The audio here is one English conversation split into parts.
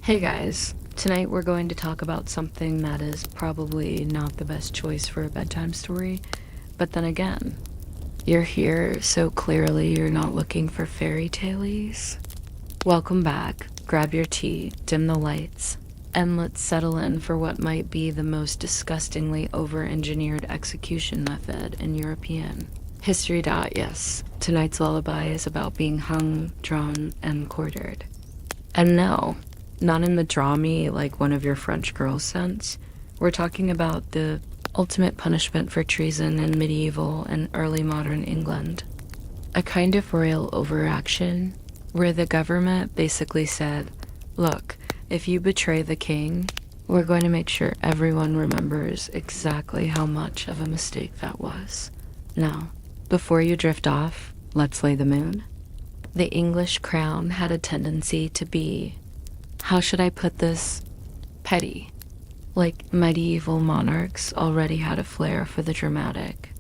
Hey guys, tonight we're going to talk about something that is probably not the best choice for a bedtime story, but then again, you're here, so clearly you're not looking for fairy tales. Welcome back, grab your tea, dim the lights, and let's settle in for what might be the most disgustingly over-engineered execution method in European history. Yes, tonight's lullaby is about being hung, drawn, and quartered. And no, not in the draw me like one of your French girls sense. We're talking about the ultimate punishment for treason in medieval and early modern England. A kind of royal overaction where the government basically said, look, if you betray the king, we're going to make sure everyone remembers exactly how much of a mistake that was. Now, before you drift off, let's lay the moon. The English crown had a tendency to be, how should I put this, petty. Like medieval monarchs already had a flair for the dramatic.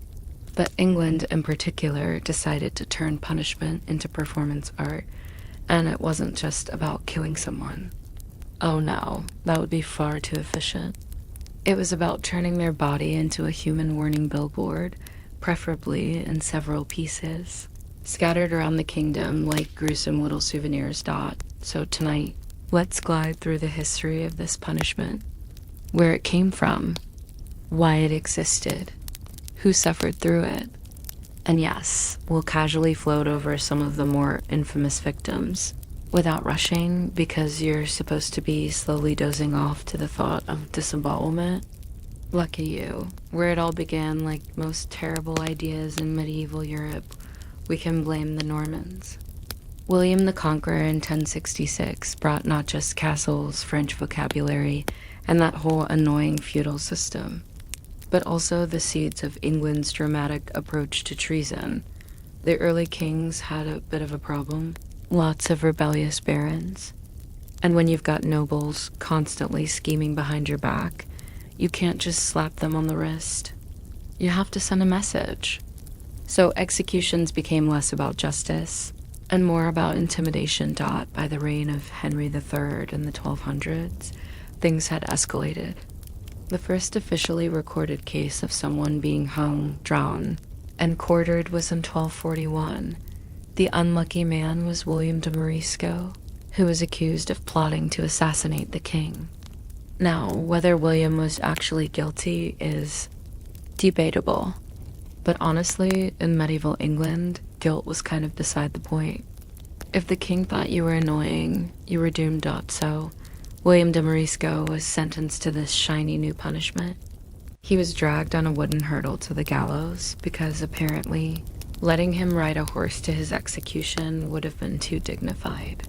But England in particular decided to turn punishment into performance art, and it wasn't just about killing someone. Oh no, that would be far too efficient. It was about turning their body into a human warning billboard, preferably in several pieces, scattered around the kingdom like gruesome little souvenirs. So tonight, let's glide through the history of this punishment, where it came from, why it existed, who suffered through it, and yes, we'll casually float over some of the more infamous victims, without rushing because you're supposed to be slowly dozing off to the thought of disembowelment. Lucky you, where it all began like most terrible ideas in medieval Europe, we can blame the Normans. William the Conqueror in 1066 brought not just castles, French vocabulary, and that whole annoying feudal system, but also the seeds of England's dramatic approach to treason. The early kings had a bit of a problem, lots of rebellious barons, and when you've got nobles constantly scheming behind your back, you can't just slap them on the wrist. You have to send a message. So executions became less about justice and more about intimidation. By the reign of Henry III in the 1200s, things had escalated. The first officially recorded case of someone being hung, drawn, and quartered was in 1241. The unlucky man was William de Morisco, who was accused of plotting to assassinate the king. Now, whether William was actually guilty is debatable, but honestly, in medieval England, guilt was kind of beside the point. If the king thought you were annoying, you were doomed. So William de Morisco was sentenced to this shiny new punishment. He was dragged on a wooden hurdle to the gallows because apparently letting him ride a horse to his execution would have been too dignified.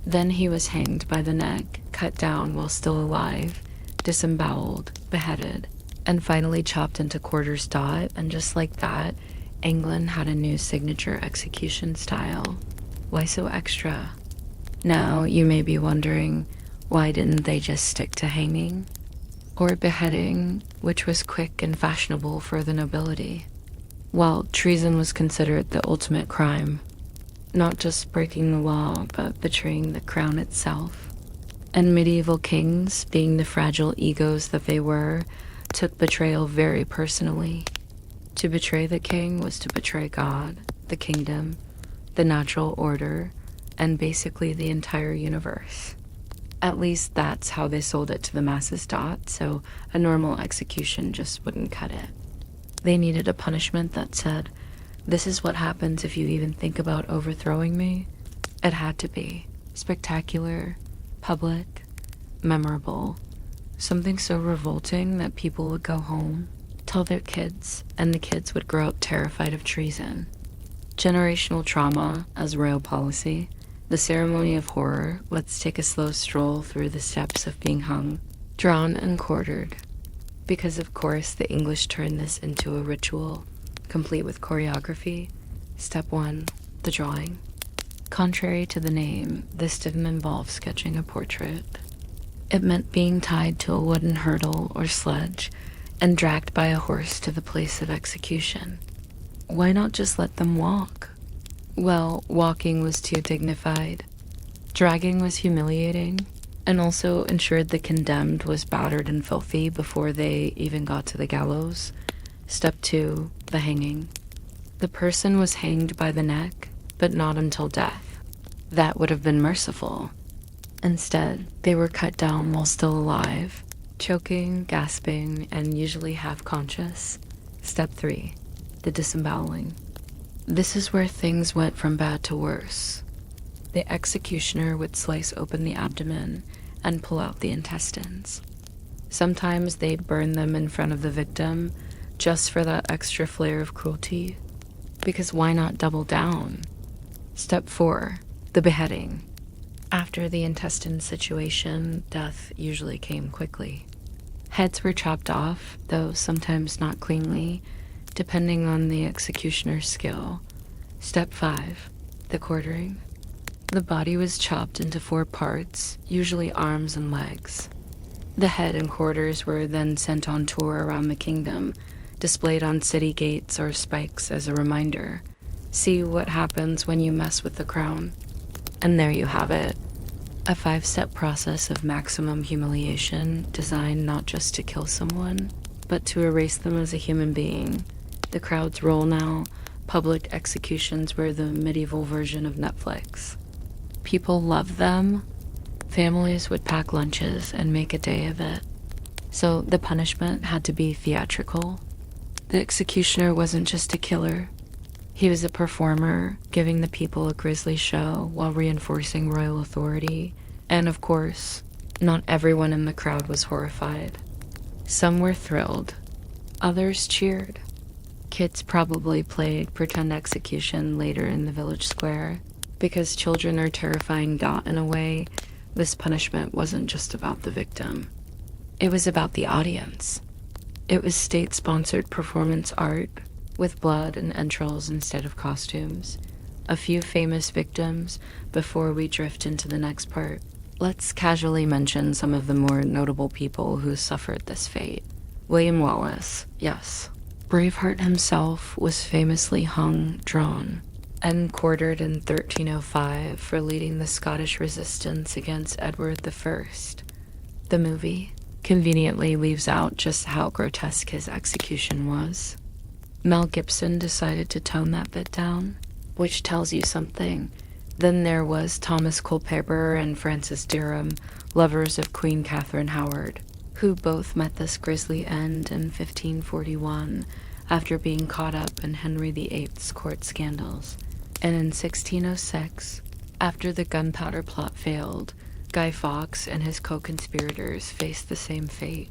Then he was hanged by the neck, cut down while still alive, disemboweled, beheaded, and finally chopped into quarters. And just like that, England had a new signature execution style. Why so extra? Now, you may be wondering, why didn't they just stick to hanging? Or beheading, which was quick and fashionable for the nobility? Well, treason was considered the ultimate crime. Not just breaking the law, but betraying the crown itself. And medieval kings, being the fragile egos that they were, took betrayal very personally. To betray the king was to betray God, the kingdom, the natural order, and basically the entire universe. At least that's how they sold it to the masses. So a normal execution just wouldn't cut it. They needed a punishment that said, this is what happens if you even think about overthrowing me. It had to be spectacular, public, memorable, something so revolting that people would go home, tell their kids, and the kids would grow up terrified of treason. Generational trauma as royal policy, the ceremony of horror. Let's take a slow stroll through the steps of being hung, drawn, and quartered. Because of course the English turned this into a ritual, complete with choreography. Step 1, the drawing. Contrary to the name, this didn't involve sketching a portrait. It meant being tied to a wooden hurdle or sledge and dragged by a horse to the place of execution. Why not just let them walk? Well, walking was too dignified. Dragging was humiliating. and also ensured the condemned was battered and filthy before they even got to the gallows. Step 2, the hanging. The person was hanged by the neck, but not until death. That would have been merciful. Instead, they were cut down while still alive, choking, gasping, and usually half-conscious. Step 3, the disemboweling. This is where things went from bad to worse. The executioner would slice open the abdomen and pull out the intestines. Sometimes they'd burn them in front of the victim just for that extra flair of cruelty. Because why not double down? Step 4, the beheading. After the intestine situation, death usually came quickly. Heads were chopped off, though sometimes not cleanly, depending on the executioner's skill. Step 5, the quartering. The body was chopped into 4 parts, usually arms and legs. The head and quarters were then sent on tour around the kingdom, displayed on city gates or spikes as a reminder. See what happens when you mess with the crown. And there you have it. A 5-step process of maximum humiliation designed not just to kill someone, but to erase them as a human being. The crowd's role now, public executions were the medieval version of Netflix. People loved them. Families would pack lunches and make a day of it. So the punishment had to be theatrical. The executioner wasn't just a killer. He was a performer, giving the people a grisly show while reinforcing royal authority. And of course, not everyone in the crowd was horrified. Some were thrilled. Others cheered. Kids probably played pretend execution later in the village square. Because children are terrifying God in a way, this punishment wasn't just about the victim. It was about the audience. It was state-sponsored performance art, with blood and entrails instead of costumes. A few famous victims before we drift into the next part. Let's casually mention some of the more notable people who suffered this fate. William Wallace, yes. Braveheart himself was famously hung, drawn, and quartered in 1305 for leading the Scottish resistance against Edward I. The movie conveniently leaves out just how grotesque his execution was. Mel Gibson decided to tone that bit down, which tells you something. Then there was Thomas Culpeper and Francis Derham, lovers of Queen Catherine Howard, who both met this grisly end in 1541 after being caught up in Henry VIII's court scandals. And in 1606, after the gunpowder plot failed, Guy Fawkes and his co-conspirators faced the same fate.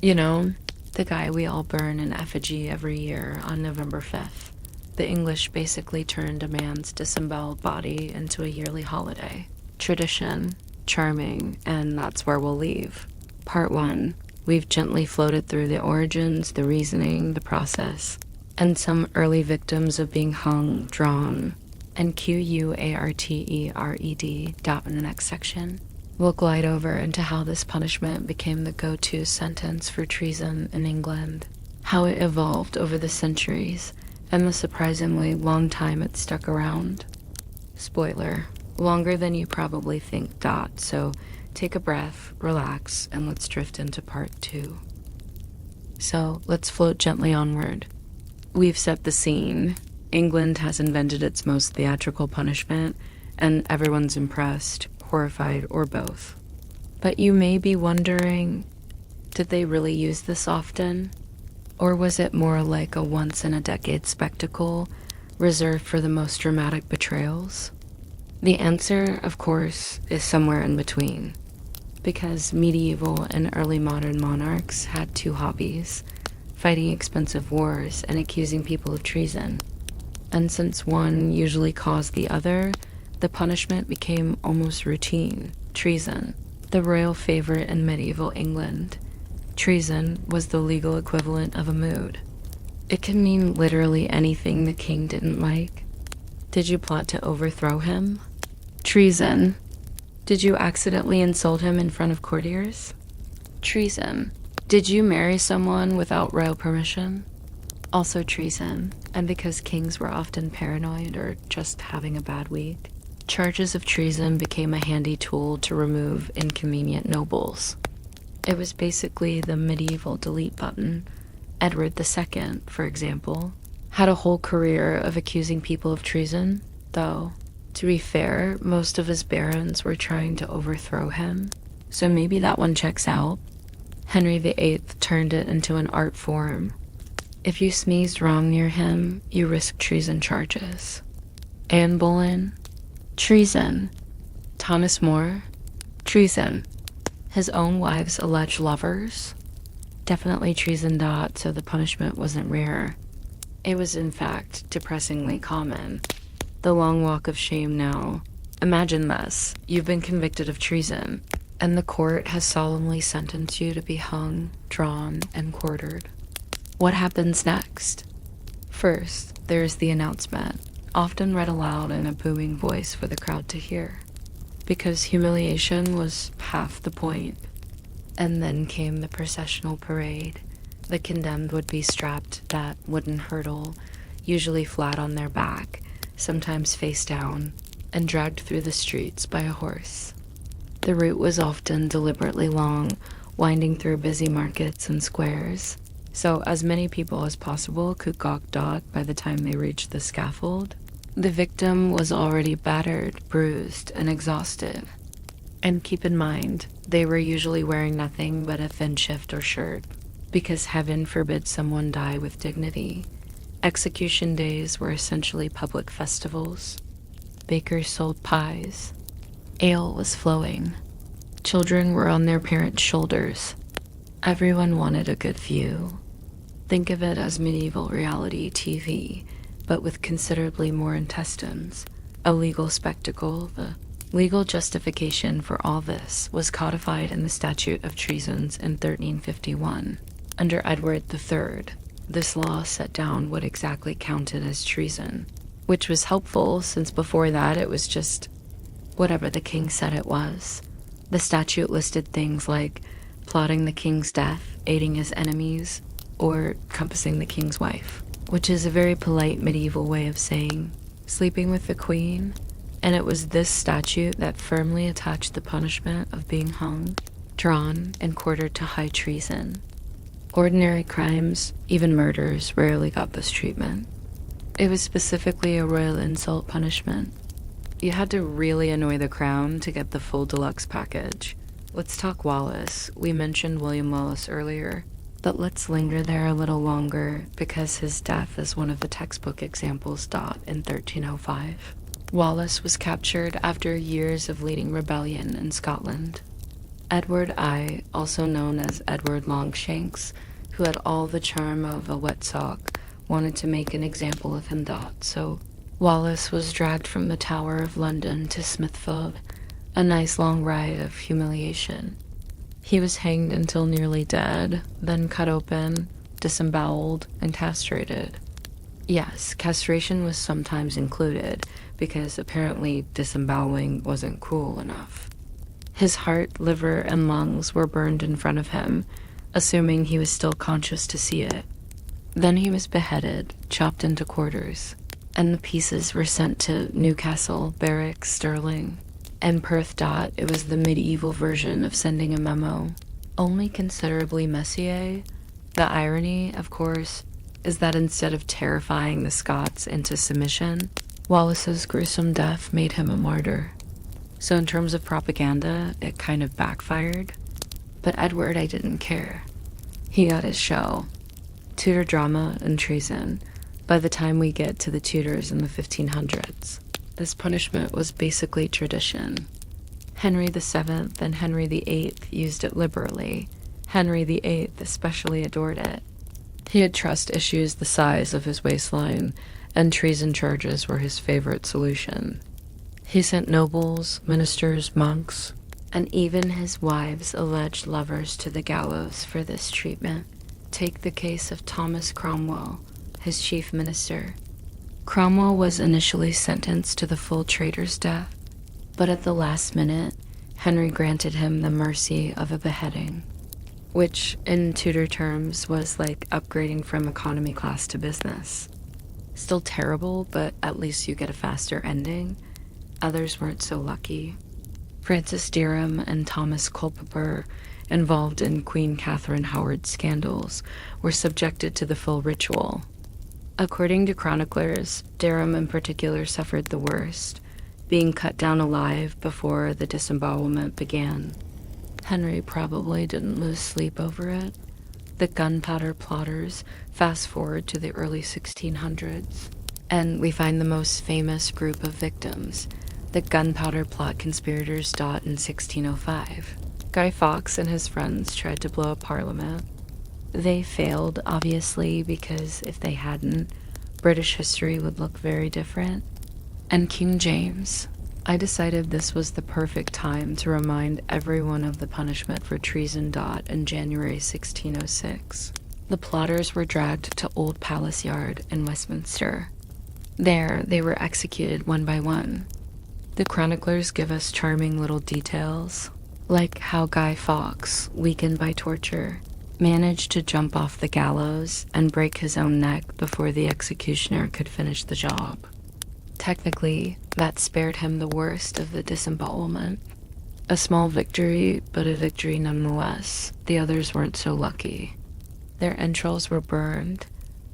You know, the guy we all burn in effigy every year on November 5th. The English basically turned a man's disemboweled body into a yearly holiday. Tradition, charming, and that's where we'll leave. Part 1. We've gently floated through the origins, the reasoning, the process, and some early victims of being hung, drawn, and QUARTERED dot in the next section. We'll glide over into how this punishment became the go-to sentence for treason in England, how it evolved over the centuries, and the surprisingly long time it stuck around. Spoiler, longer than you probably think, so take a breath, relax, and let's drift into part 2. So let's float gently onward. We've set the scene. England has invented its most theatrical punishment, and everyone's impressed, horrified, or both. But you may be wondering, did they really use this often? Or was it more like a once-in-a-decade spectacle reserved for the most dramatic betrayals? The answer, of course, is somewhere in between. Because medieval and early modern monarchs had 2 hobbies: fighting expensive wars and accusing people of treason. And since one usually caused the other, the punishment became almost routine. Treason, the royal favorite in medieval England. Treason was the legal equivalent of a mood. It can mean literally anything the king didn't like. Did you plot to overthrow him? Treason. Did you accidentally insult him in front of courtiers? Treason. Did you marry someone without royal permission? Also treason, and because kings were often paranoid or just having a bad week. Charges of treason became a handy tool to remove inconvenient nobles. It was basically the medieval delete button. Edward II, for example, had a whole career of accusing people of treason, though, to be fair, most of his barons were trying to overthrow him, so maybe that one checks out. Henry VIII turned it into an art form. If you sneezed wrong near him, you risked treason charges. Anne Boleyn, treason. Thomas More, treason. His own wives' alleged lovers, definitely treason. So the punishment wasn't rare. It was in fact depressingly common. The long walk of shame now. Imagine this, you've been convicted of treason, and the court has solemnly sentenced you to be hung, drawn, and quartered. What happens next? First, there is the announcement, often read aloud in a booming voice for the crowd to hear, because humiliation was half the point. And then came the processional parade. The condemned would be strapped to that wooden hurdle, usually flat on their back, sometimes face down, and dragged through the streets by a horse. The route was often deliberately long, winding through busy markets and squares, so as many people as possible could gawk dot by the time they reached the scaffold. The victim was already battered, bruised, and exhausted. And keep in mind, they were usually wearing nothing but a thin shift or shirt, because heaven forbid someone die with dignity. Execution days were essentially public festivals. Bakers sold pies. Ale was flowing. Children were on their parents' shoulders. Everyone wanted a good view. Think of it as medieval reality TV, but with considerably more intestines. A legal spectacle. The legal justification for all this was codified in the Statute of Treasons in 1351. Under Edward III, this law set down what exactly counted as treason, which was helpful since before that it was just whatever the king said it was. The statute listed things like plotting the king's death, aiding his enemies, or compassing the king's wife, which is a very polite medieval way of saying sleeping with the queen. And it was this statute that firmly attached the punishment of being hung, drawn, and quartered to high treason. Ordinary crimes, even murders, rarely got this treatment. It was specifically a royal insult punishment. You had to really annoy the crown to get the full deluxe package. Let's talk Wallace. We mentioned William Wallace earlier, but let's linger there a little longer because his death is one of the textbook examples. In 1305. Wallace was captured after years of leading rebellion in Scotland. Edward I, also known as Edward Longshanks, who had all the charm of a wet sock, wanted to make an example of him. So Wallace was dragged from the Tower of London to Smithfield, a nice long ride of humiliation. He was hanged until nearly dead, then cut open, disemboweled, and castrated. Yes, castration was sometimes included, because apparently disemboweling wasn't cruel enough. His heart, liver, and lungs were burned in front of him, assuming he was still conscious to see it. Then he was beheaded, chopped into quarters, and the pieces were sent to Newcastle, Berwick, Stirling, and Perth. It was the medieval version of sending a memo, only considerably messier. The irony, of course, is that instead of terrifying the Scots into submission, Wallace's gruesome death made him a martyr. So in terms of propaganda, it kind of backfired. But Edward, I didn't care. He got his show. Tudor drama and treason. By the time we get to the Tudors in the 1500s, this punishment was basically tradition. Henry VII and Henry VIII used it liberally. Henry VIII especially adored it. He had trust issues the size of his waistline, and treason charges were his favorite solution. He sent nobles, ministers, monks, and even his wives' alleged lovers to the gallows for this treatment. Take the case of Thomas Cromwell, his chief minister. Cromwell was initially sentenced to the full traitor's death, but at the last minute, Henry granted him the mercy of a beheading, which in Tudor terms was like upgrading from economy class to business. Still terrible, but at least you get a faster ending. Others weren't so lucky. Francis Derham and Thomas Culpeper, involved in Queen Catherine Howard's scandals, were subjected to the full ritual. According to chroniclers, Derham in particular suffered the worst, being cut down alive before the disembowelment began. Henry probably didn't lose sleep over it. The gunpowder plotters fast forward to the early 1600s, and we find the most famous group of victims, the gunpowder plot conspirators. In 1605, Guy Fawkes and his friends tried to blow up Parliament. They failed, obviously, because if they hadn't, British history would look very different. And King James, I decided this was the perfect time to remind everyone of the punishment for treason. In January 1606, the plotters were dragged to Old Palace Yard in Westminster. There, they were executed one by one. The chroniclers give us charming little details, like how Guy Fawkes, weakened by torture, managed to jump off the gallows and break his own neck before the executioner could finish the job. Technically, that spared him the worst of the disembowelment. A small victory, but a victory nonetheless. The others weren't so lucky. Their entrails were burned,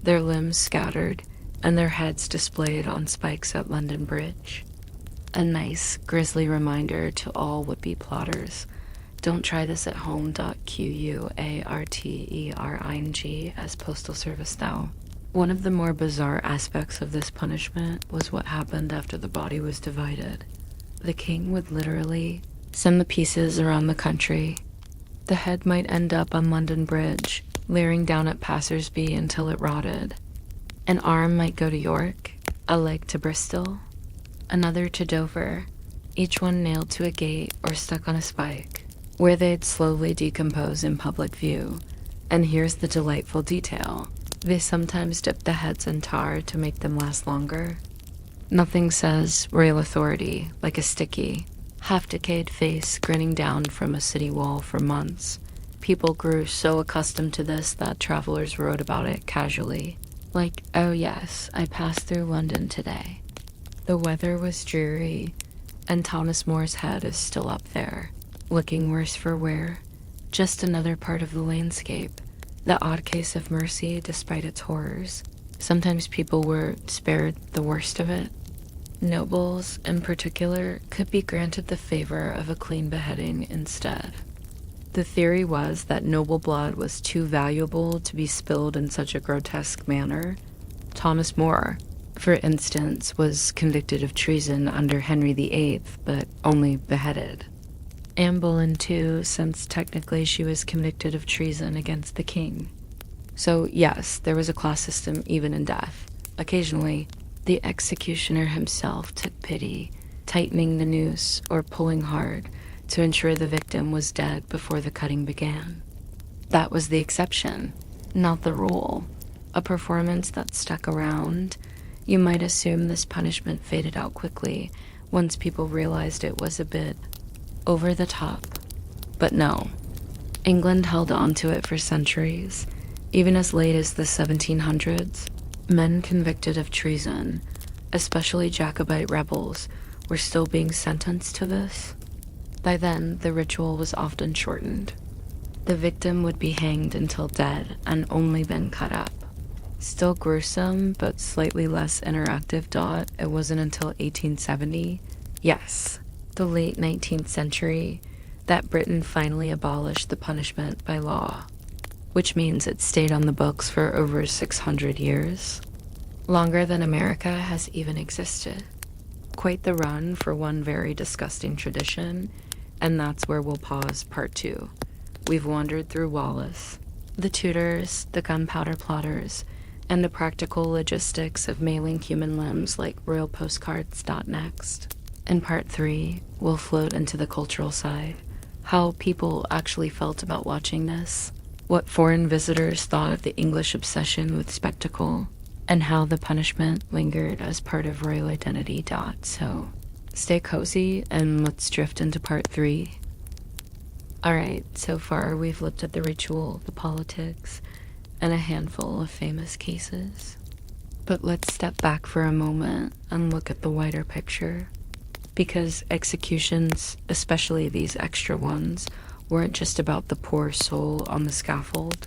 their limbs scattered, and their heads displayed on spikes at London Bridge. A nice, grisly reminder to all would-be plotters. Don't try this at home. Quartering as Postal Service thou. One of the more bizarre aspects of this punishment was what happened after the body was divided. The king would literally send the pieces around the country. The head might end up on London Bridge, leering down at passers-by until it rotted. An arm might go to York, a leg to Bristol, another to Dover, each one nailed to a gate or stuck on a spike, where they'd slowly decompose in public view. And here's the delightful detail. They sometimes dip the heads in tar to make them last longer. Nothing says royal authority like a sticky, half-decayed face grinning down from a city wall for months. People grew so accustomed to this that travelers wrote about it casually. Like, oh yes, I passed through London today. The weather was dreary, and Thomas More's head is still up there, looking worse for wear. Just another part of the landscape. The odd case of mercy despite its horrors. Sometimes people were spared the worst of it. Nobles, in particular, could be granted the favor of a clean beheading instead. The theory was that noble blood was too valuable to be spilled in such a grotesque manner. Thomas More, for instance, was convicted of treason under Henry VIII, but only beheaded. Anne Boleyn too, since technically she was convicted of treason against the king. So yes, there was a class system even in death. Occasionally, the executioner himself took pity, tightening the noose or pulling hard to ensure the victim was dead before the cutting began. That was the exception, not the rule. A performance that stuck around. You might assume this punishment faded out quickly once people realized it was a bit over the top. But no, England held on to it for centuries. Even as late as the 1700s, men convicted of treason, especially Jacobite rebels, were still being sentenced to this. By then, the ritual was often shortened. The victim would be hanged until dead and only then cut up. Still gruesome, but slightly less interactive. It wasn't until 1870, yes, the late 19th century, that Britain finally abolished the punishment by law, which means it stayed on the books for over 600 years, longer than America has even existed. Quite the run for one very disgusting tradition, and that's where we'll pause part 2. We've wandered through Wallace, the Tudors, the gunpowder plotters, and the practical logistics of mailing human limbs like royal postcards. Next, in part 3, we'll float into the cultural side, how people actually felt about watching this, what foreign visitors thought of the English obsession with spectacle, and how the punishment lingered as part of royal identity. So, stay cozy and let's drift into part 3. Alright, so far we've looked at the ritual, the politics, and a handful of famous cases. But let's step back for a moment and look at the wider picture. Because executions, especially these extra ones, weren't just about the poor soul on the scaffold.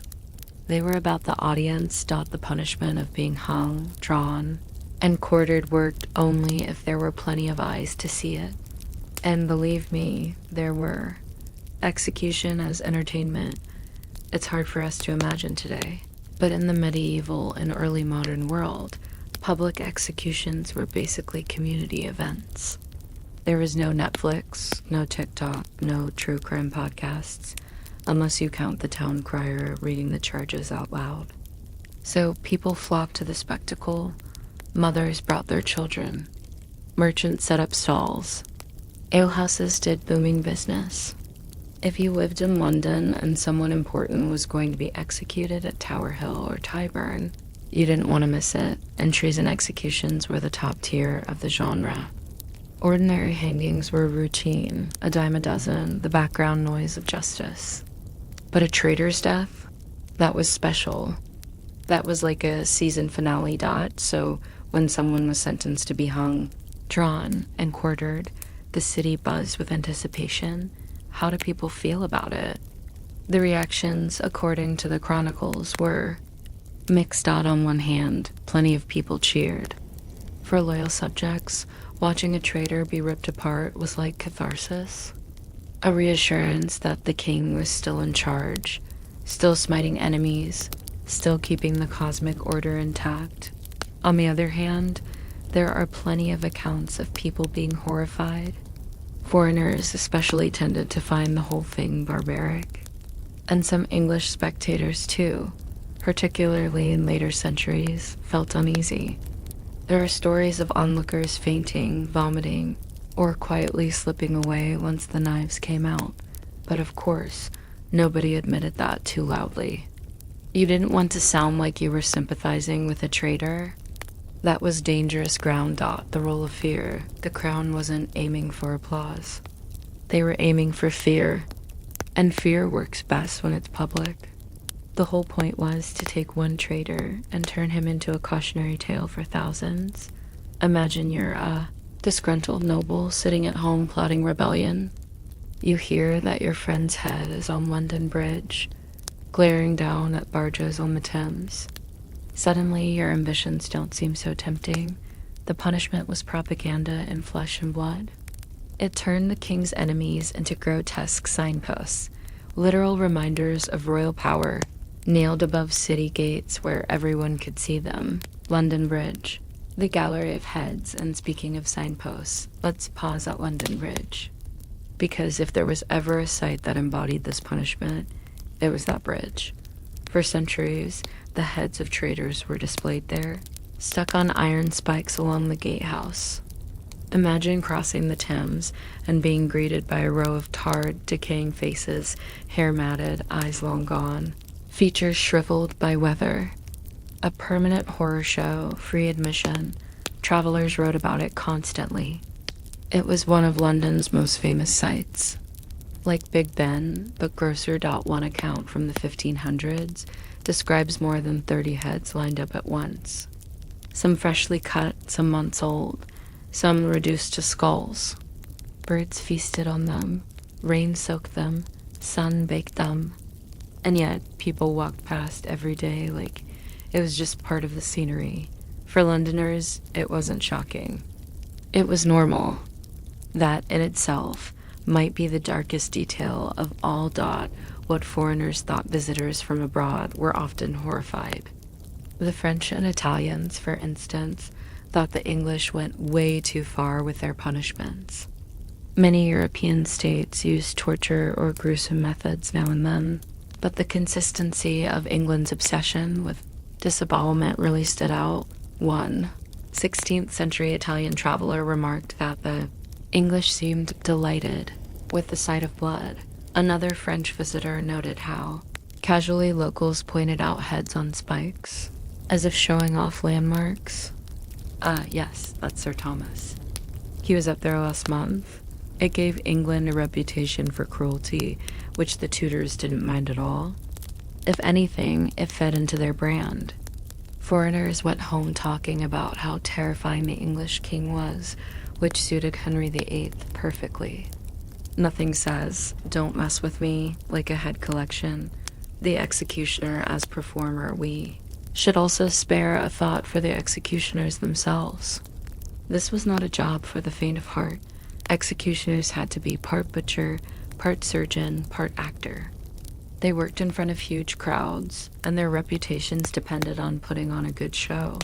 They were about the audience. The punishment of being hung, drawn, and quartered worked only if there were plenty of eyes to see it. And believe me, there were. Execution as entertainment. It's hard for us to imagine today. But in the medieval and early modern world, public executions were basically community events. There was no Netflix, no TikTok, no true crime podcasts, unless you count the town crier reading the charges out loud. So people flocked to the spectacle. Mothers brought their children. Merchants set up stalls. Alehouses did booming business. If you lived in London and someone important was going to be executed at Tower Hill or Tyburn, you didn't want to miss it, and treason executions were the top tier of the genre. Ordinary hangings were routine, a dime a dozen, the background noise of justice. But a traitor's death? That was special. That was like a season finale dot, so when someone was sentenced to be hung, drawn, and quartered, the city buzzed with anticipation. How do people feel about it? The reactions, according to the chronicles, were mixed. On one hand, plenty of people cheered. For loyal subjects, watching a traitor be ripped apart was like catharsis. A reassurance that the king was still in charge, still smiting enemies, still keeping the cosmic order intact. On the other hand, there are plenty of accounts of people being horrified. Foreigners especially tended to find the whole thing barbaric. And some English spectators too, particularly in later centuries, felt uneasy. There are stories of onlookers fainting, vomiting, or quietly slipping away once the knives came out. But of course, nobody admitted that too loudly. You didn't want to sound like you were sympathizing with a traitor. That was dangerous ground. The role of fear. The crown wasn't aiming for applause. They were aiming for fear. And fear works best when it's public. The whole point was to take one traitor and turn him into a cautionary tale for thousands. Imagine you're a disgruntled noble sitting at home plotting rebellion. You hear that your friend's head is on London Bridge, glaring down at barges on the Thames. Suddenly, your ambitions don't seem so tempting. The punishment was propaganda in flesh and blood. It turned the king's enemies into grotesque signposts, literal reminders of royal power, nailed above city gates where everyone could see them. London Bridge, the gallery of heads. And speaking of signposts, let's pause at London Bridge. Because if there was ever a sight that embodied this punishment, it was that bridge. For centuries, the heads of traitors were displayed there, stuck on iron spikes along the gatehouse. Imagine crossing the Thames and being greeted by a row of tarred, decaying faces, hair matted, eyes long gone, features shriveled by weather. A permanent horror show, free admission. Travelers wrote about it constantly. It was one of London's most famous sights. Like Big Ben, but grosser. One account from the 1500s describes more than 30 heads lined up at once. Some freshly cut, some months old, some reduced to skulls. Birds feasted on them, rain soaked them, sun baked them. And yet, people walked past every day like it was just part of the scenery. For Londoners, it wasn't shocking. It was normal. That in itself might be the darkest detail of all. What foreigners thought visitors from abroad were often horrified. The French and Italians, for instance, thought the English went way too far with their punishments. Many European states used torture or gruesome methods now and then, but the consistency of England's obsession with disembowelment really stood out. One 16th century Italian traveler remarked that the English seemed delighted with the sight of blood. Another French visitor noted how casually locals pointed out heads on spikes, as if showing off landmarks. Yes, that's Sir Thomas. He was up there last month. It gave England a reputation for cruelty, which the Tudors didn't mind at all. If anything, it fed into their brand. Foreigners went home talking about how terrifying the English king was, which suited Henry VIII perfectly. Nothing says, "Don't mess with me," like a head collection. The executioner as performer, we should also spare a thought for the executioners themselves. This was not a job for the faint of heart. Executioners had to be part butcher, part surgeon, part actor. They worked in front of huge crowds, and their reputations depended on putting on a good show.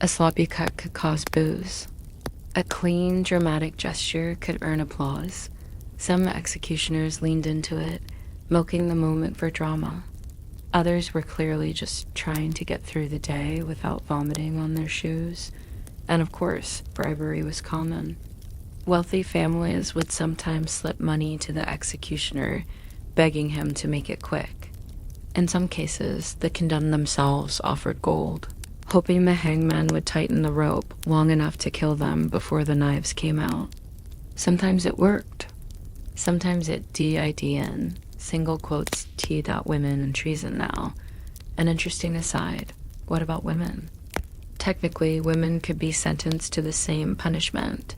A sloppy cut could cause boos. A clean, dramatic gesture could earn applause. Some executioners leaned into it, milking the moment for drama. Others were clearly just trying to get through the day without vomiting on their shoes. And of course, bribery was common. Wealthy families would sometimes slip money to the executioner, begging him to make it quick. In some cases, the condemned themselves offered gold, hoping the hangman would tighten the rope long enough to kill them before the knives came out. Sometimes it worked. Sometimes it did, single quotes T.women and treason now. An interesting aside, what about women? Technically, women could be sentenced to the same punishment,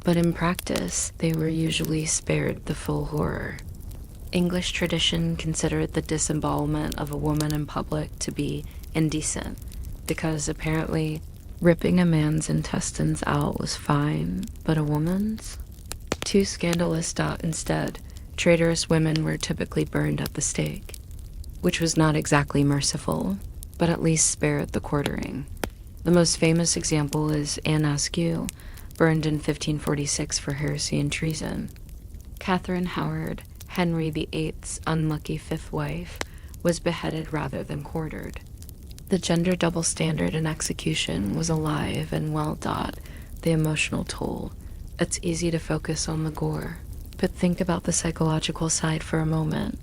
but in practice, they were usually spared the full horror. English tradition considered the disembowelment of a woman in public to be indecent, because apparently ripping a man's intestines out was fine, but a woman's? Too scandalous. Instead, traitorous women were typically burned at the stake, which was not exactly merciful, but at least spared the quartering. The most famous example is Anne Askew, burned in 1546 for heresy and treason. Catherine Howard, Henry VIII's unlucky fifth wife, was beheaded rather than quartered. The gender double standard in execution was alive and well dot, the emotional toll. It's easy to focus on the gore, but think about the psychological side for a moment.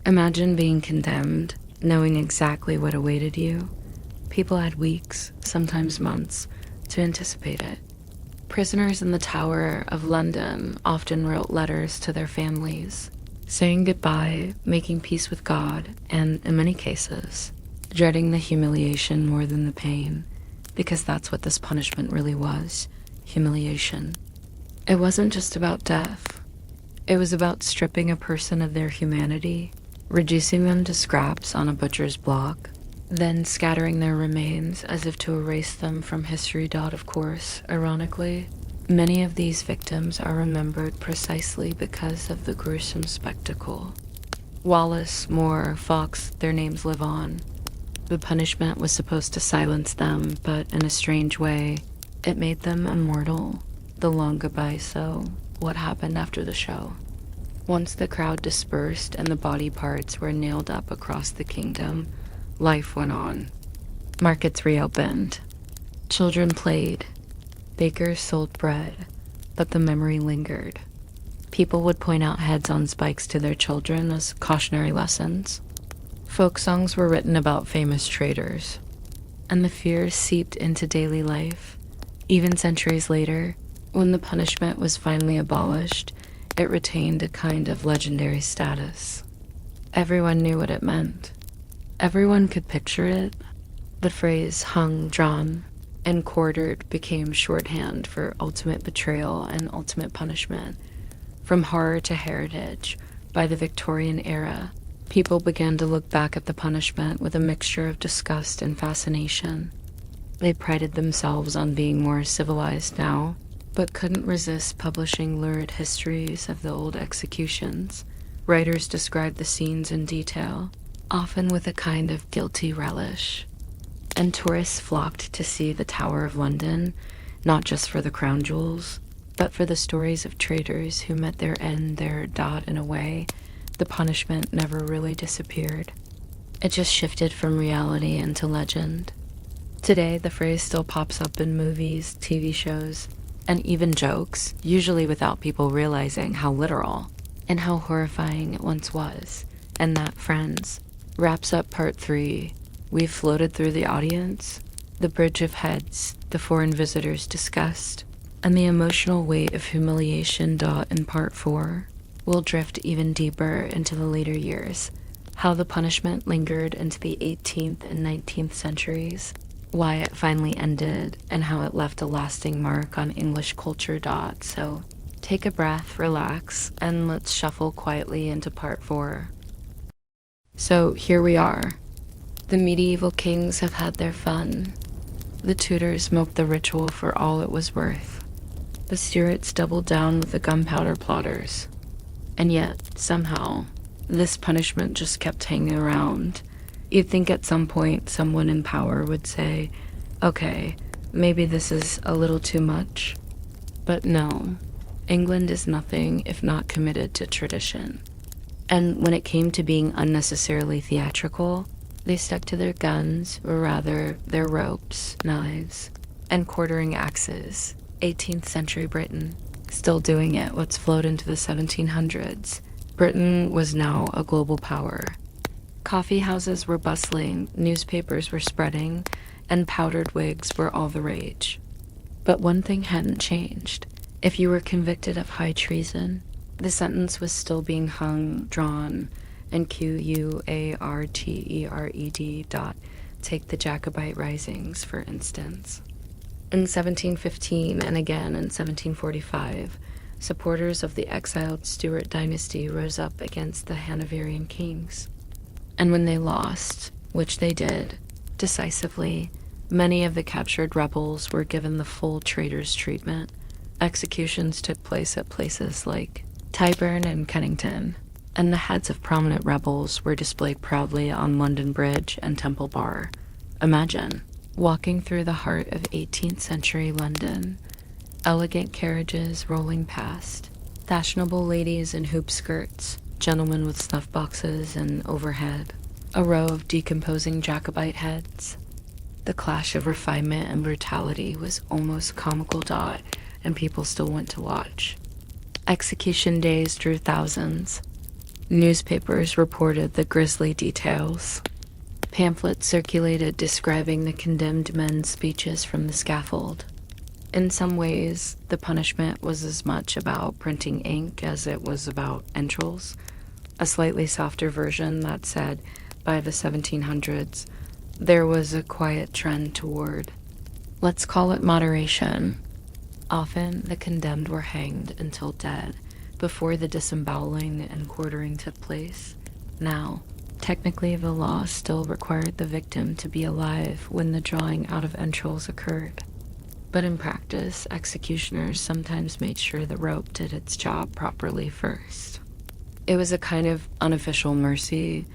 Imagine being condemned, knowing exactly what awaited you. People had weeks, sometimes months, to anticipate it. Prisoners in the Tower of London often wrote letters to their families, saying goodbye, making peace with God, and, in many cases, dreading the humiliation more than the pain, because that's what this punishment really was, humiliation. It wasn't just about death. It was about stripping a person of their humanity, reducing them to scraps on a butcher's block, then scattering their remains as if to erase them from history. Of course, ironically, many of these victims are remembered precisely because of the gruesome spectacle. Wallace, Moore, Fox, their names live on. The punishment was supposed to silence them, but in a strange way, it made them immortal. The long goodbye. So, what happened after the show? Once the crowd dispersed and the body parts were nailed up across the kingdom, life went on. Markets reopened. Children played. Bakers sold bread, but the memory lingered. People would point out heads on spikes to their children as cautionary lessons. Folk songs were written about famous traitors, and the fears seeped into daily life. Even centuries later, when the punishment was finally abolished, it retained a kind of legendary status. Everyone knew what it meant. Everyone could picture it. The phrase hung, drawn, and quartered became shorthand for ultimate betrayal and ultimate punishment. From horror to heritage, by the Victorian era, people began to look back at the punishment with a mixture of disgust and fascination. They prided themselves on being more civilized now, but couldn't resist publishing lurid histories of the old executions. Writers described the scenes in detail, often with a kind of guilty relish. And tourists flocked to see the Tower of London, not just for the crown jewels, but for the stories of traitors who met their end there. In a way, the punishment never really disappeared. It just shifted from reality into legend. Today, the phrase still pops up in movies, TV shows, and even jokes, usually without people realizing how literal and how horrifying it once was. And that, friends, wraps up part 3. We've floated through the audience, the bridge of heads, the foreign visitors discussed, and the emotional weight of humiliation. In part 4, we'll drift even deeper into the later years, how the punishment lingered into the 18th and 19th centuries, why it finally ended, and how it left a lasting mark on English culture. So take a breath, relax, and let's shuffle quietly into part 4. So here we are. The medieval kings have had their fun. The Tudors milked the ritual for all it was worth. The Stuarts doubled down with the gunpowder plotters. And yet, somehow, this punishment just kept hanging around. You'd think at some point someone in power would say, okay, maybe this is a little too much. But no, England is nothing if not committed to tradition. And when it came to being unnecessarily theatrical, they stuck to their guns, or rather, their ropes, knives, and quartering axes. 18th century Britain, still doing it. Let's float into the 1700s. Britain was now a global power. Coffee houses were bustling, newspapers were spreading, and powdered wigs were all the rage. But one thing hadn't changed. If you were convicted of high treason, the sentence was still being hung, drawn, and Quartered. Take the Jacobite Risings, for instance. In 1715 and again in 1745, supporters of the exiled Stuart dynasty rose up against the Hanoverian kings. And when they lost, which they did, decisively, many of the captured rebels were given the full traitors treatment. Executions took place at places like Tyburn and Kennington, and the heads of prominent rebels were displayed proudly on London Bridge and Temple Bar. Imagine walking through the heart of 18th century London, elegant carriages rolling past, fashionable ladies in hoop skirts, gentlemen with snuff boxes, and overhead, a row of decomposing Jacobite heads. The clash of refinement and brutality was almost comical, and people still went to watch. Execution days drew thousands. Newspapers reported the grisly details. Pamphlets circulated describing the condemned men's speeches from the scaffold. In some ways, the punishment was as much about printing ink as it was about entrails, a slightly softer version that said, by the 1700s, there was a quiet trend toward, let's call it moderation. Often, the condemned were hanged until dead, before the disemboweling and quartering took place. Now, technically, the law still required the victim to be alive when the drawing out of entrails occurred. But in practice, executioners sometimes made sure the rope did its job properly first. It was a kind of unofficial mercy,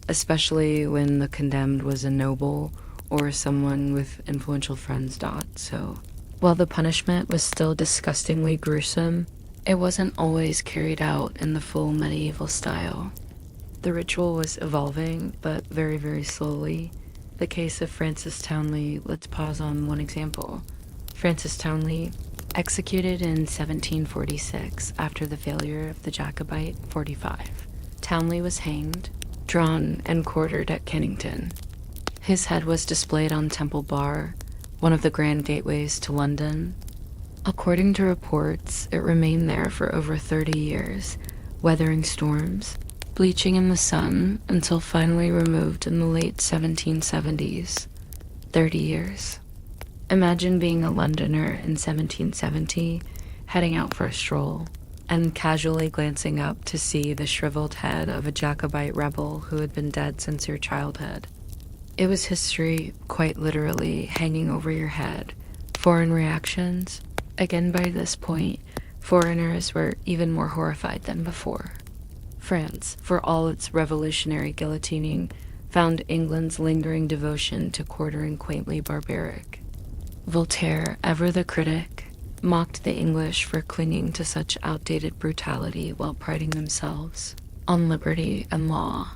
especially when the condemned was a noble or someone with influential friends. So, while the punishment was still disgustingly gruesome, it wasn't always carried out in the full medieval style. The ritual was evolving, but very, very slowly. The case of Francis Townley, let's pause on one example. Francis Townley, executed in 1746 after the failure of the Jacobite 45. Townley was hanged, drawn, and quartered at Kennington. His head was displayed on Temple Bar, one of the grand gateways to London. According to reports, it remained there for over 30 years, weathering storms, bleaching in the sun until finally removed in the late 1770s. 30 years. Imagine being a Londoner in 1770, heading out for a stroll, and casually glancing up to see the shriveled head of a Jacobite rebel who had been dead since your childhood. It was history, quite literally, hanging over your head. Foreign reactions? Again, by this point, foreigners were even more horrified than before. France, for all its revolutionary guillotining, found England's lingering devotion to quartering quaintly barbaric. Voltaire, ever the critic, mocked the English for clinging to such outdated brutality while priding themselves on liberty and law.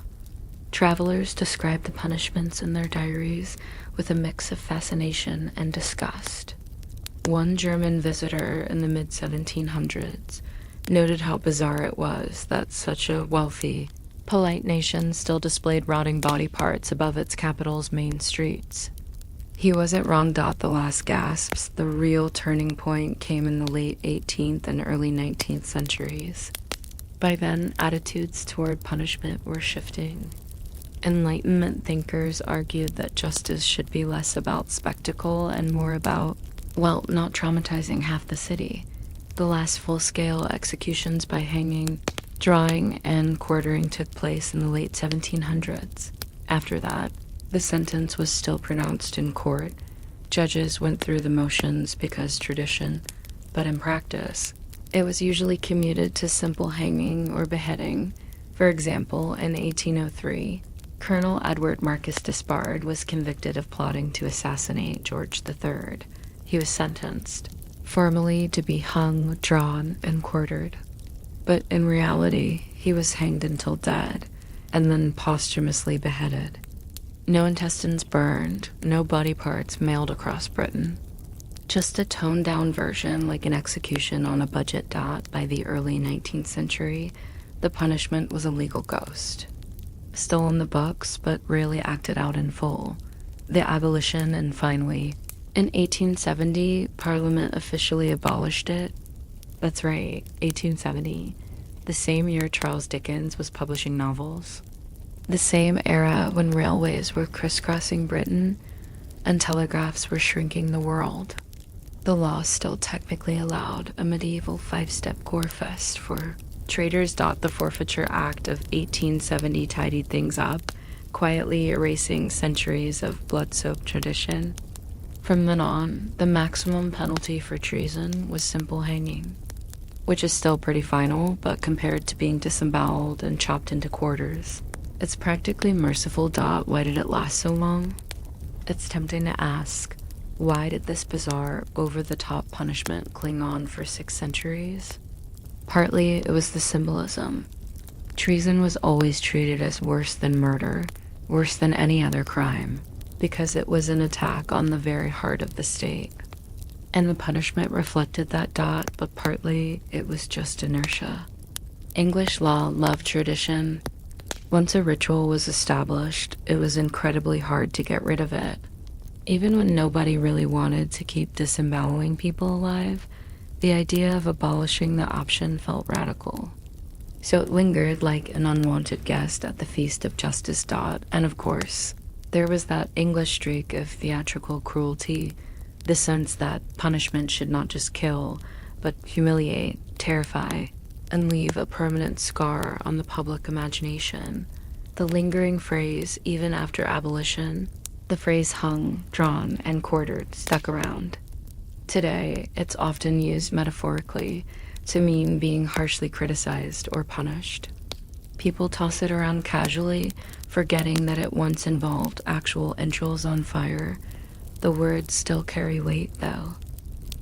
Travelers described the punishments in their diaries with a mix of fascination and disgust. One German visitor in the mid-1700s noted how bizarre it was that such a wealthy, polite nation still displayed rotting body parts above its capital's main streets. He wasn't wrong. The last gasps. The real turning point came in the late 18th and early 19th centuries. By then, attitudes toward punishment were shifting. Enlightenment thinkers argued that justice should be less about spectacle and more about, well, not traumatizing half the city. The last full-scale executions by hanging, drawing, and quartering took place in the late 1700s. After that, the sentence was still pronounced in court. Judges went through the motions because tradition, but in practice, it was usually commuted to simple hanging or beheading. For example, in 1803, Colonel Edward Marcus Despard was convicted of plotting to assassinate George III. He was sentenced, formally to be hung, drawn, and quartered. But in reality, he was hanged until dead, and then posthumously beheaded. No intestines burned, no body parts mailed across Britain. Just a toned-down version like an execution on a budget dot. By the early 19th century, the punishment was a legal ghost. Still in the books, but rarely acted out in full. The abolition, and finally, in 1870, Parliament officially abolished it. That's right, 1870. The same year Charles Dickens was publishing novels. The same era when railways were crisscrossing Britain and telegraphs were shrinking the world. The law still technically allowed a medieval 5-step gore fest for traitors. The Forfeiture Act of 1870 tidied things up, quietly erasing centuries of blood-soaked tradition. From then on, the maximum penalty for treason was simple hanging, which is still pretty final, but compared to being disemboweled and chopped into quarters, it's practically merciful. Why did it last so long? It's tempting to ask, why did this bizarre, over-the-top punishment cling on for 6 centuries? Partly, it was the symbolism. Treason was always treated as worse than murder, worse than any other crime, because it was an attack on the very heart of the state. And the punishment reflected that. But partly, it was just inertia. English law loved tradition. Once a ritual was established, it was incredibly hard to get rid of it. Even when nobody really wanted to keep disemboweling people alive, the idea of abolishing the option felt radical. So it lingered like an unwanted guest at the feast of justice. And of course, there was that English streak of theatrical cruelty, the sense that punishment should not just kill, but humiliate, terrify, and leave a permanent scar on the public imagination. The lingering phrase, even after abolition, the phrase hung, drawn, and quartered stuck around. Today, it's often used metaphorically to mean being harshly criticized or punished. People toss it around casually, forgetting that it once involved actual entrails on fire. The words still carry weight, though.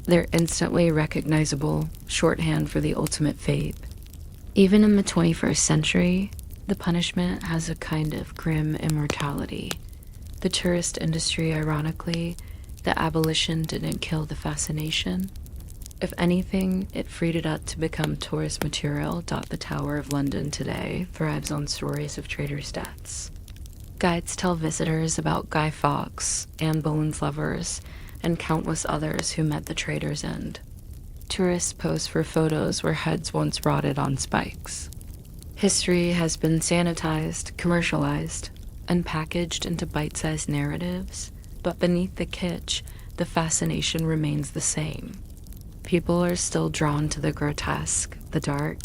They're instantly recognizable, shorthand for the ultimate fate. Even in the 21st century, the punishment has a kind of grim immortality. The tourist industry, ironically, the abolition didn't kill the fascination. If anything, it freed it up to become tourist material. The Tower of London today thrives on stories of traitors' deaths. Guides tell visitors about Guy Fawkes, Anne Boleyn's lovers, and countless others who met the traitor's end. Tourists pose for photos where heads once rotted on spikes. History has been sanitized, commercialized, and packaged into bite-sized narratives, but beneath the kitsch, the fascination remains the same. People are still drawn to the grotesque, the dark,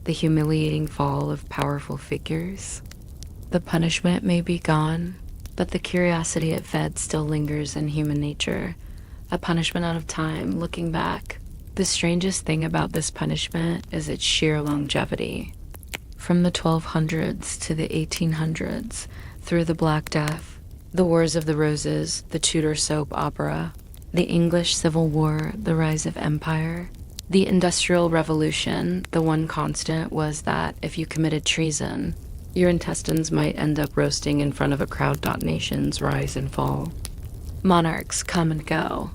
the humiliating fall of powerful figures. The punishment may be gone, but the curiosity it fed still lingers in human nature, a punishment out of time, looking back. The strangest thing about this punishment is its sheer longevity. From the 1200s to the 1800s, through the Black Death, the Wars of the Roses, the Tudor soap opera, the English Civil War, the rise of empire, the Industrial Revolution, the one constant was that if you committed treason, your intestines might end up roasting in front of a crowd. Nations rise and fall. Monarchs come and go.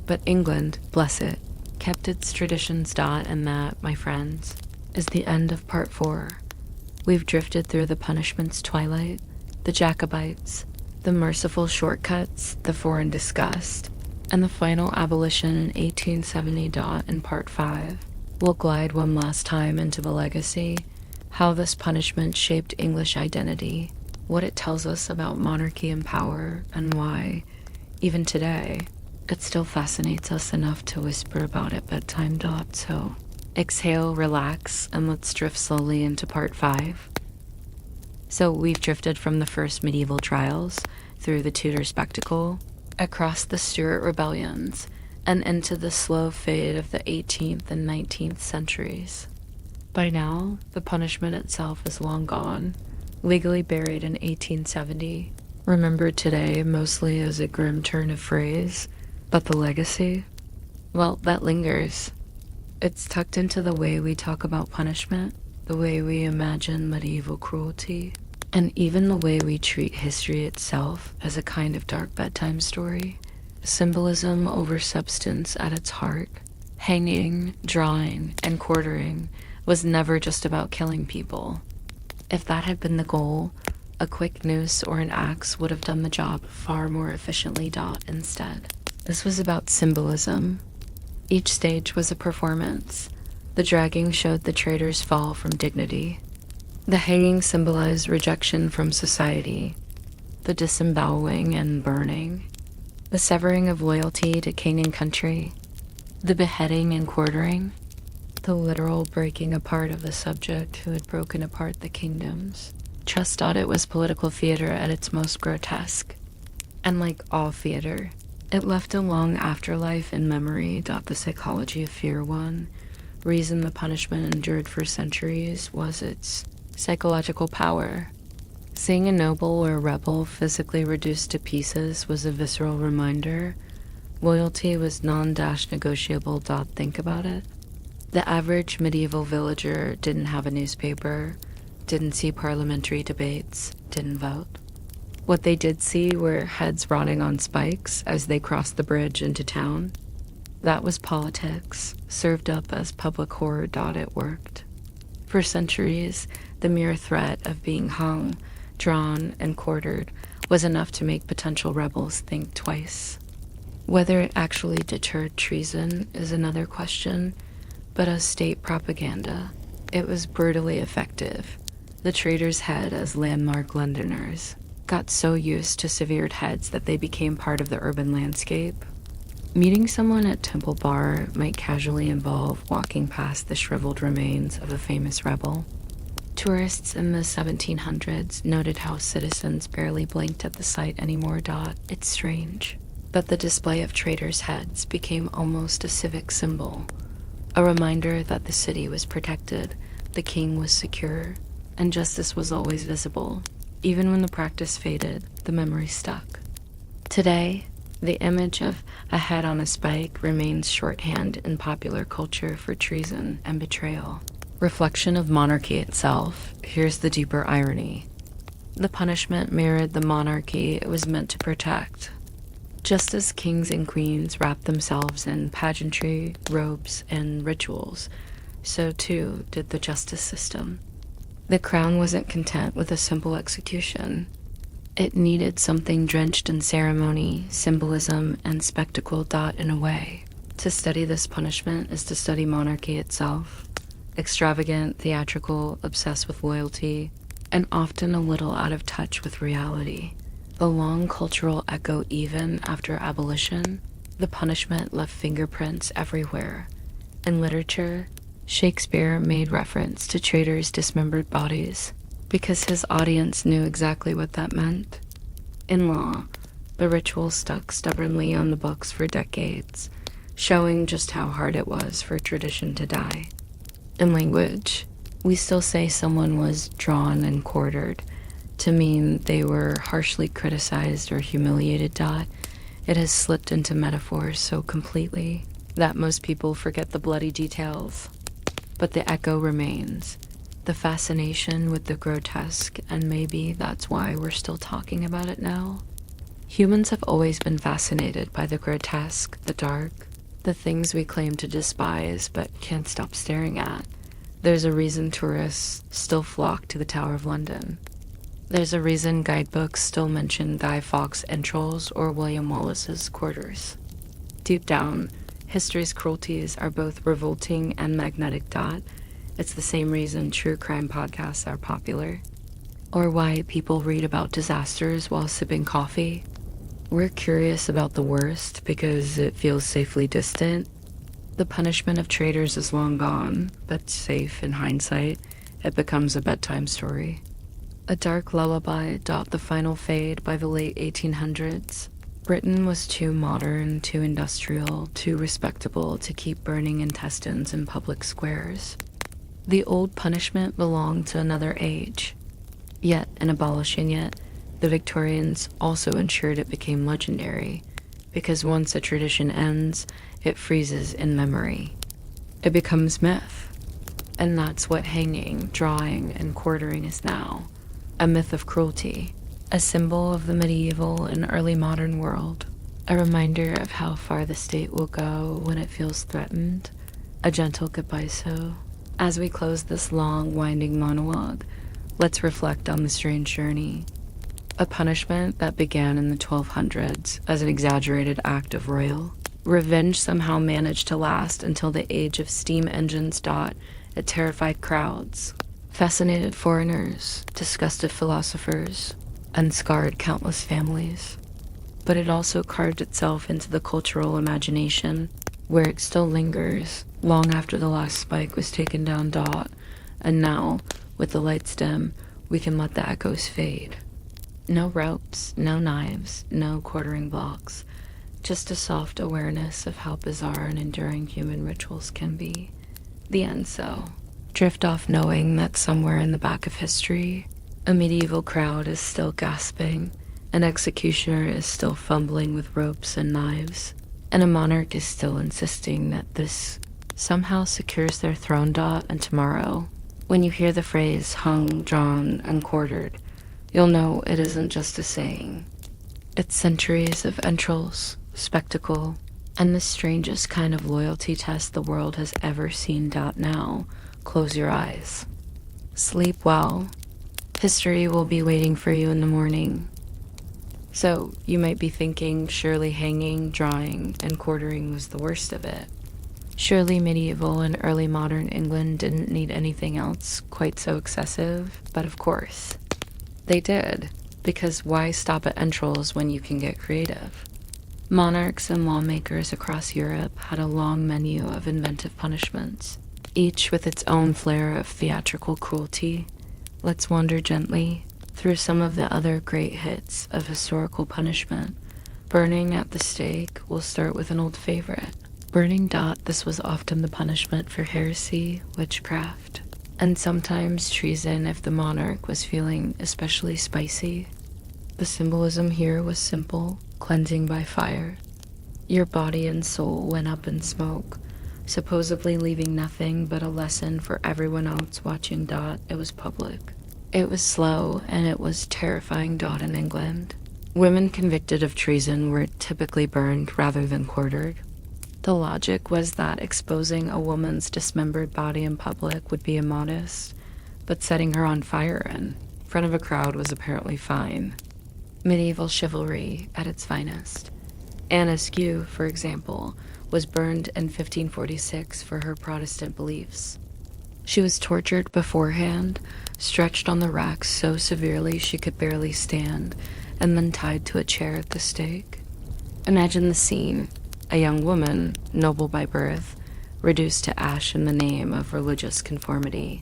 But England, bless it, kept its traditions. And that, my friends, is the end of part 4. We've drifted through the punishment's twilight, the Jacobites, the merciful shortcuts, the foreign disgust, and the final abolition in 1870. In part 5, we'll glide one last time into the legacy, how this punishment shaped English identity, what it tells us about monarchy and power, and why, even today, it still fascinates us enough to whisper about at bedtime. So exhale, relax, and let's drift slowly into part 5. So we've drifted from the first medieval trials, through the Tudor spectacle, across the Stuart rebellions, and into the slow fade of the 18th and 19th centuries. By now, the punishment itself is long gone, legally buried in 1870, remembered today mostly as a grim turn of phrase, but the legacy, well, that lingers. It's tucked into the way we talk about punishment, the way we imagine medieval cruelty, and even the way we treat history itself as a kind of dark bedtime story. Symbolism over substance at its heart. Hanging, drawing, and quartering was never just about killing people. If that had been the goal, a quick noose or an axe would have done the job far more efficiently. Instead, this was about symbolism. Each stage was a performance. The dragging showed the traitor's fall from dignity. The hanging symbolized rejection from society. The disemboweling and burning. The severing of loyalty to king and country. The beheading and quartering. The literal breaking apart of the subject who had broken apart the kingdoms. Trust thought it was political theater at its most grotesque. And like all theater, it left a long afterlife in memory. The psychology of fear won. Reason the punishment endured for centuries was its psychological power. Seeing a noble or rebel physically reduced to pieces was a visceral reminder. Loyalty was non-negotiable. Think about it. The average medieval villager didn't have a newspaper, didn't see parliamentary debates, didn't vote. What they did see were heads rotting on spikes as they crossed the bridge into town. That was politics, served up as public horror. It worked. For centuries, the mere threat of being hung, drawn, and quartered was enough to make potential rebels think twice. Whether it actually deterred treason is another question, but as state propaganda, it was brutally effective. The traitors' head as landmark Londoners got so used to severed heads that they became part of the urban landscape. Meeting someone at Temple Bar might casually involve walking past the shriveled remains of a famous rebel. Tourists in the 1700s noted how citizens barely blinked at the sight anymore. It's strange that the display of traitors' heads became almost a civic symbol, a reminder that the city was protected, the king was secure, and justice was always visible. Even when the practice faded, the memory stuck. Today, the image of a head on a spike remains shorthand in popular culture for treason and betrayal. Reflection of monarchy itself. Here's the deeper irony. The punishment mirrored the monarchy it was meant to protect. Just as kings and queens wrapped themselves in pageantry, robes, and rituals, so too did the justice system. The crown wasn't content with a simple execution. It needed something drenched in ceremony, symbolism, and spectacle. In a way, to study this punishment is to study monarchy itself. Extravagant, theatrical, obsessed with loyalty, and often a little out of touch with reality. The long cultural echo even after abolition, the punishment left fingerprints everywhere. In literature, Shakespeare made reference to traitors' dismembered bodies because his audience knew exactly what that meant. In law, the ritual stuck stubbornly on the books for decades, showing just how hard it was for tradition to die. In language, we still say someone was drawn and quartered to mean they were harshly criticized or humiliated. It has slipped into metaphors so completely that most people forget the bloody details. But the echo remains, the fascination with the grotesque, and maybe that's why we're still talking about it now. Humans have always been fascinated by the grotesque, the dark, the things we claim to despise but can't stop staring at. There's a reason tourists still flock to the Tower of London. There's a reason guidebooks still mention Guy Fawkes' entrails or William Wallace's quarters. Deep down, history's cruelties are both revolting and magnetic. It's the same reason true crime podcasts are popular. or why people read about disasters while sipping coffee. We're curious about the worst because it feels safely distant. The punishment of traitors is long gone, but safe in hindsight. It becomes a bedtime story. A dark lullaby. The final fade by the late 1800s. Britain was too modern, too industrial, too respectable to keep burning intestines in public squares. The old punishment belonged to another age. Yet, in abolishing it, the Victorians also ensured it became legendary, because once a tradition ends, it freezes in memory. It becomes myth. And that's what hanging, drawing, and quartering is now. A myth of cruelty. A symbol of the medieval and early modern world. A reminder of how far the state will go when it feels threatened. A gentle goodbye. So, as we close this long, winding monologue, let's reflect on the strange journey. A punishment that began in the 1200s as an exaggerated act of royal revenge somehow managed to last until the age of steam engines. It terrified crowds, fascinated foreigners, disgusted philosophers, and scarred countless families. But it also carved itself into the cultural imagination, where it still lingers long after the last spike was taken down. And now, with the lights dim, we can let the echoes fade. No ropes, no knives, no quartering blocks, just a soft awareness of how bizarre and enduring human rituals can be. The end. So, drift off knowing that somewhere in the back of history, a medieval crowd is still gasping, an executioner is still fumbling with ropes and knives, and a monarch is still insisting that this somehow secures their throne. And tomorrow, when you hear the phrase hung, drawn, and quartered, you'll know it isn't just a saying. It's centuries of entrails, spectacle, and the strangest kind of loyalty test the world has ever seen. Now, close your eyes. Sleep well. History will be waiting for you in the morning. So, you might be thinking, surely hanging, drawing, and quartering was the worst of it. Surely medieval and early modern England didn't need anything else quite so excessive, but of course, they did, because why stop at entrails when you can get creative? Monarchs and lawmakers across Europe had a long menu of inventive punishments, each with its own flair of theatrical cruelty. Let's wander gently through some of the other great hits of historical punishment. Burning at the stake. We'll start with an old favorite. Burning. This was often the punishment for heresy, witchcraft, and sometimes treason if the monarch was feeling especially spicy. The symbolism here was simple: cleansing by fire. Your body and soul went up in smoke, supposedly leaving nothing but a lesson for everyone else watching. It was public. It was slow, and it was terrifying. In England, women convicted of treason were typically burned rather than quartered. The logic was that exposing a woman's dismembered body in public would be immodest, but setting her on fire in front of a crowd was apparently fine. Medieval chivalry at its finest. Anne Askew, for example, was burned in 1546 for her Protestant beliefs. She was tortured beforehand, stretched on the rack so severely she could barely stand, and then tied to a chair at the stake. Imagine the scene: a young woman, noble by birth, reduced to ash in the name of religious conformity.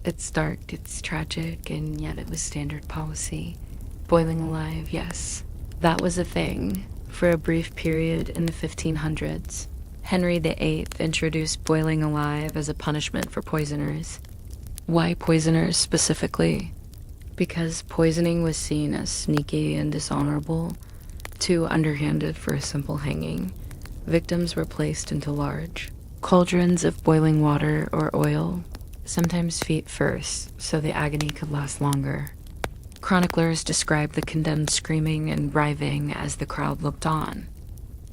It's dark, it's tragic, and yet it was standard policy. Boiling alive, yes, that was a thing. For a brief period in the 1500s, Henry VIII introduced boiling alive as a punishment for poisoners. Why poisoners specifically? Because poisoning was seen as sneaky and dishonorable, too underhanded for a simple hanging. Victims were placed into large cauldrons of boiling water or oil, sometimes feet first, so the agony could last longer. Chroniclers described the condemned screaming and writhing as the crowd looked on.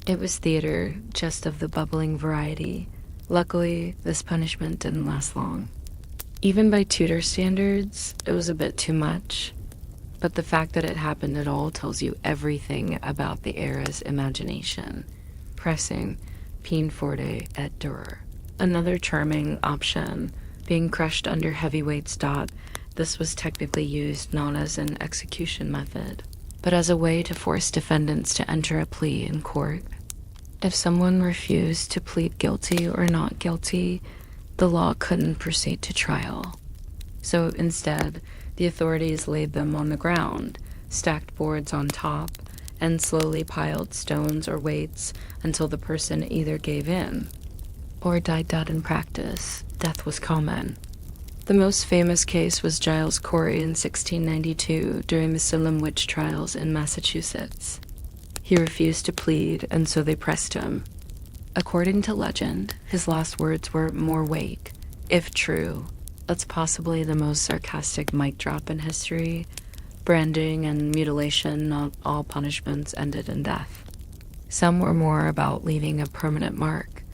It was theater, just of the bubbling variety. Luckily, this punishment didn't last long. Even by Tudor standards, it was a bit too much. But the fact that it happened at all tells you everything about the era's imagination. Pressing, peine forte et dure. Another charming option, being crushed under heavy weights. this was technically used not as an execution method, but as a way to force defendants to enter a plea in court. If someone refused to plead guilty or not guilty, the law couldn't proceed to trial. So instead, the authorities laid them on the ground, stacked boards on top, and slowly piled stones or weights until the person either gave in or died dead in practice. Death was common. The most famous case was Giles Corey in 1692 during the Salem witch trials in Massachusetts. He refused to plead, and so they pressed him. According to legend, his last words were, "More wait." If true, that's possibly the most sarcastic mic drop in history. Branding and mutilation, not all punishments ended in death. Some were more about leaving a permanent mark.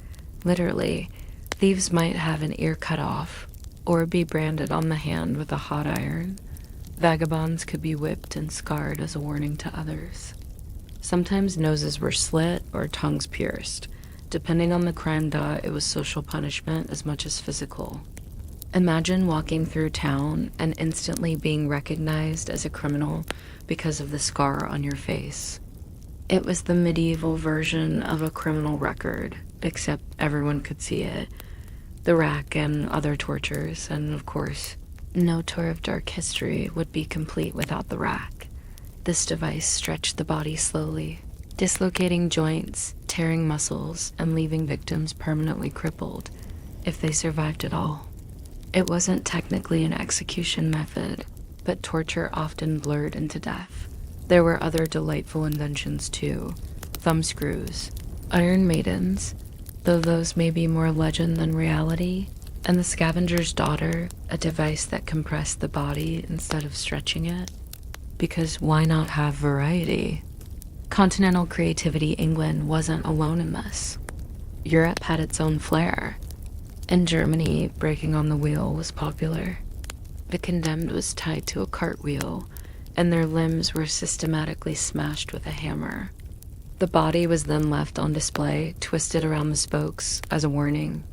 Literally, thieves might have an ear cut off, or be branded on the hand with a hot iron. Vagabonds could be whipped and scarred as a warning to others. Sometimes noses were slit or tongues pierced. Depending on the crime it was social punishment as much as physical. Imagine walking through town and instantly being recognized as a criminal because of the scar on your face. It was the medieval version of a criminal record, except everyone could see it. The rack and other tortures, and of course, no tour of dark history would be complete without the rack. This device stretched the body slowly, dislocating joints, tearing muscles, and leaving victims permanently crippled, if they survived at all. It wasn't technically an execution method, but torture often blurred into death. There were other delightful inventions too. Thumbscrews, iron maidens, though those may be more legend than reality, and the scavenger's daughter, a device that compressed the body instead of stretching it. Because why not have variety? Continental creativity England wasn't alone in this. Europe had its own flair. In Germany, breaking on the wheel was popular. The condemned was tied to a cartwheel, and their limbs were systematically smashed with a hammer. The body was then left on display, twisted around the spokes as a warning.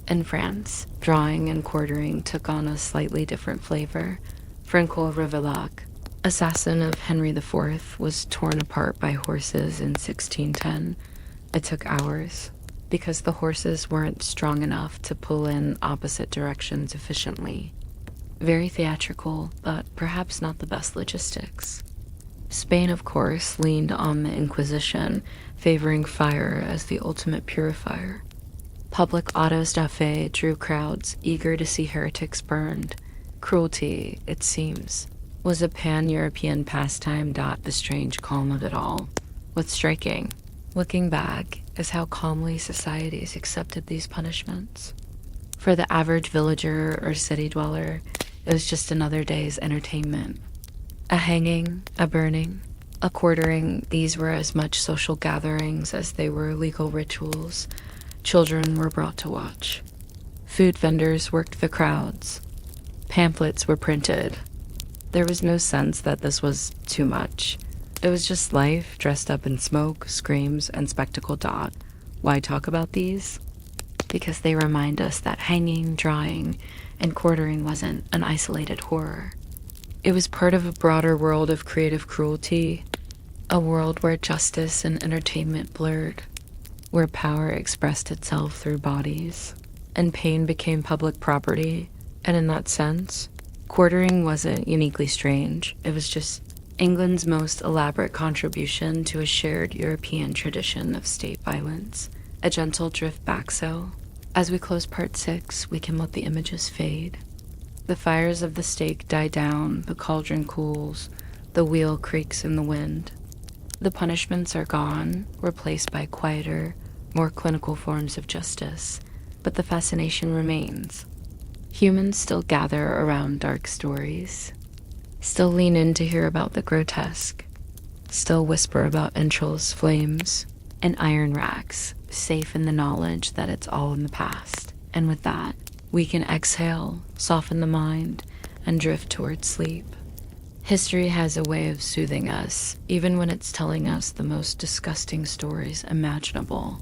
In France, drawing and quartering took on a slightly different flavor. Francois Ravaillac, assassin of Henry IV, was torn apart by horses in 1610. It took hours, because the horses weren't strong enough to pull in opposite directions efficiently. Very theatrical, but perhaps not the best logistics. Spain, of course, leaned on the Inquisition, favoring fire as the ultimate purifier. Public autos da fe drew crowds eager to see heretics burned. Cruelty, it seems, was a pan-European pastime. The strange calm of it all. What's striking, looking back, is how calmly societies accepted these punishments. For the average villager or city dweller, it was just another day's entertainment. A hanging, a burning, a quartering, these were as much social gatherings as they were legal rituals. Children were brought to watch. Food vendors worked the crowds. Pamphlets were printed. There was no sense that this was too much. It was just life dressed up in smoke, screams, and spectacle. Why talk about these? Because they remind us that hanging, drawing, and quartering wasn't an isolated horror. It was part of a broader world of creative cruelty, a world where justice and entertainment blurred, where power expressed itself through bodies, and pain became public property. And in that sense, quartering wasn't uniquely strange. It was just England's most elaborate contribution to a shared European tradition of state violence, a gentle drift back so. As we close part 6, we can let the images fade. The fires of the stake die down, the cauldron cools, the wheel creaks in the wind. The punishments are gone, replaced by quieter, more clinical forms of justice, but the fascination remains. Humans still gather around dark stories, still lean in to hear about the grotesque, still whisper about entrails, flames, and iron racks, safe in the knowledge that it's all in the past. And with that, we can exhale, soften the mind, and drift towards sleep. History has a way of soothing us, even when it's telling us the most disgusting stories imaginable.